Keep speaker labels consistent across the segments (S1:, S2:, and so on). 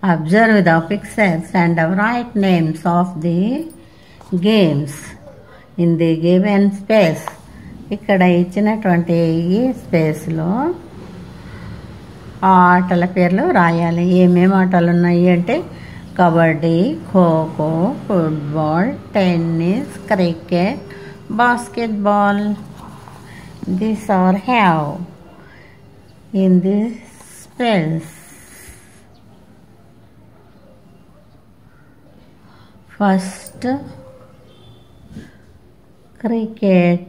S1: Observe the pictures and write names of the games in the given space. ఇక్కడ ఇచ్చినటువంటి ఈ స్పేస్లో ఆ ఆటల పేర్లు రాయాలి. ఏమేమి ఆటలు ఉన్నాయి అంటే kabaddi, kho kho, football, tennis, cricket, basketball. These are have in this space. First, cricket.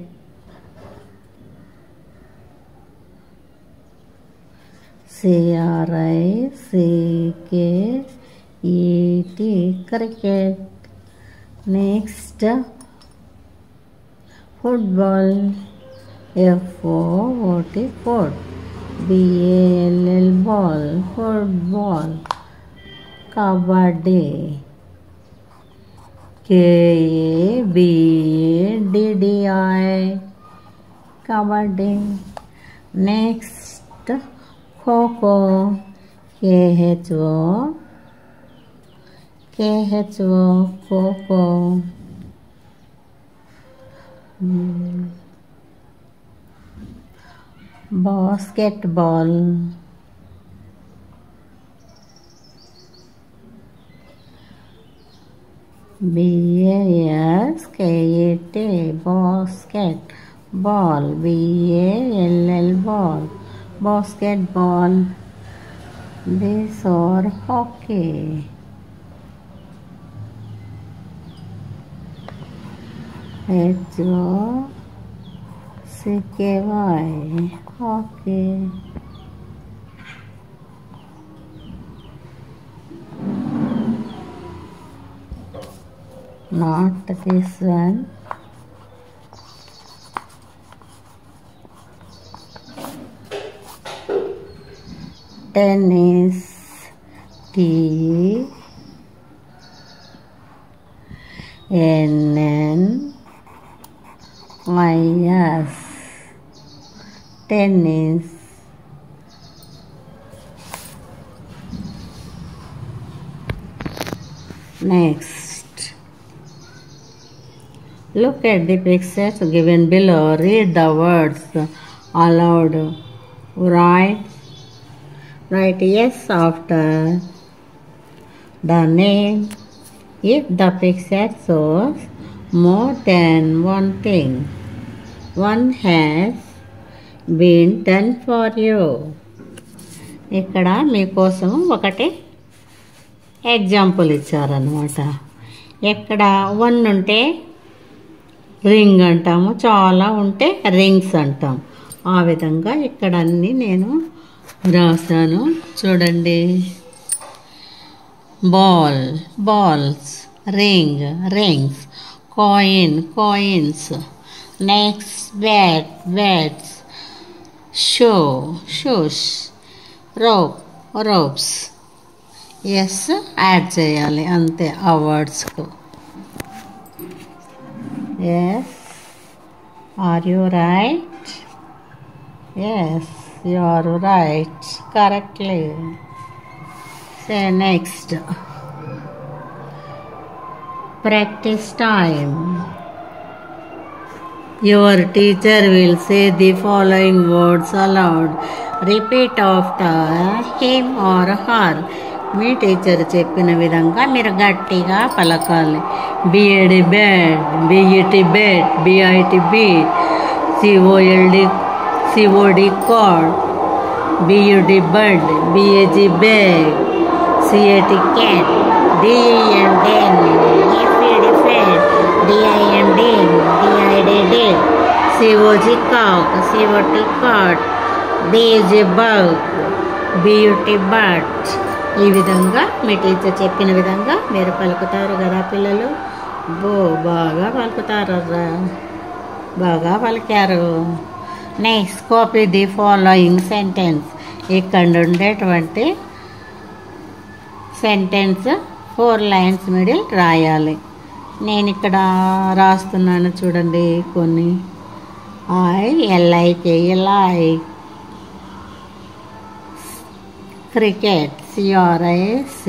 S1: CRICKET, cricket. Next, football. FOOT, foot. BALL, ball, football. Kabaddi. KABADDI, kabaddi. Next, kho-kho. KHO, kho-kho. Basketball. BASKET, basket. Ball. BALL, ball. Basketball. These are hockey. HOCKY, hockey. Not this one. Tennis. TNNIS, tennis. Next, look at the pictures given below. Read the words aloud. Write yes after the name if the picture shows more than one thing. One has been done for you. ఇక్కడ మీకోసం ఒకటి example ఇచ్చారనమాట. ఎక్కడ one ఉంటే ring అంటాము, చాలా ఉంటే rings అంటాం. ఆ విధంగా ఇక్కడ అన్నీ నేను రాశాను చూడండి. Ball, balls. Ring, rings. Coin, coins. Next, bat, bats. Shoe, shoes. Rope, ropes. S add చేయాలి అంతే ఆ వర్డ్స్కు. Yes, are you right? Yes, you are right, correctly. Say next. Practice time. Your teacher will say the following words aloud. Repeat after him or her. Me teacher చెప్పిన విధంగా మీరు గట్టిగా పలకాలి. BAD, bed. BET, bed. BIT, beat. COLD, COD, cord. BUD, bud. BAG, bag. CAT, cat. DEN, den. FED, fed. DIN, din. DID, did. COG, cock. COT, cot. BG, bug. BUT, butt. ఈ విధంగా మీ teacher చెప్పిన విధంగా మీరు పలుకుతారు కదా పిల్లలు. బాగా పలుకుతారు, బాగా పలికారు. Next, copy the following sentence. ఇక్కడ ఉండేటువంటి సెంటెన్స్ 4 లైన్స్ మిడిల్ రాయాలి. నేను ఇక్కడ రాస్తున్నాను చూడండి కొన్ని. LIK, cricket. CRICKET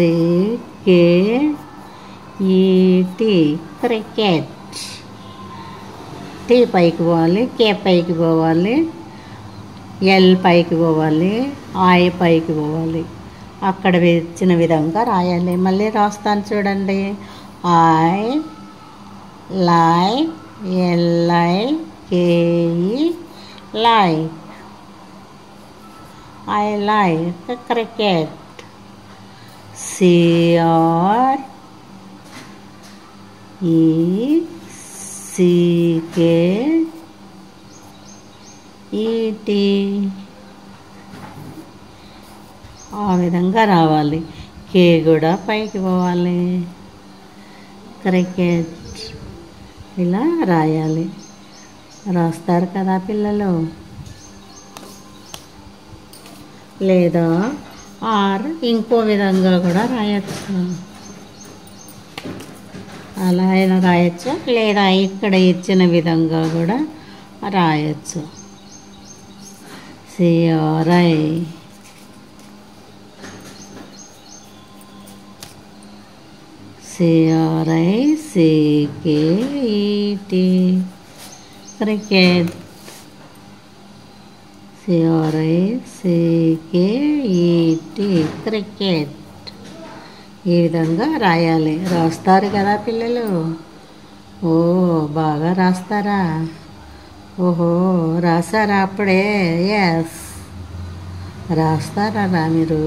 S1: cricket. టీ పైకి పోవాలి, కే పైకి పోవాలి, ఎల్ పైకి పోవాలి, ఐ పైకి పోవాలి. అక్కడ ఇచ్చిన విధంగా రాయాలి. మళ్ళీ రాస్తాను చూడండి. I like, LIKE like. I like cricket. CRECKET. ఆ విధంగా రావాలి. కే కూడా పైకి పోవాలి. క్రికెట్ ఇలా రాయాలి. రాస్తారు కదా పిల్లలు. లేదా ఆర్ ఇంకో విధంగా కూడా రాయచ్చు. అలా అయినా రాయచ్చు, లేదా ఇక్కడ ఇచ్చిన విధంగా కూడా రాయచ్చు. CRICKET cricket. CRICKET cricket. ఈ విధంగా రాయాలి. రాస్తారు కదా పిల్లలు. ఓ బాగా రాస్తారా? ఓహో రాస్తారా అప్పుడే? ఎస్ రాస్తారా మీరు?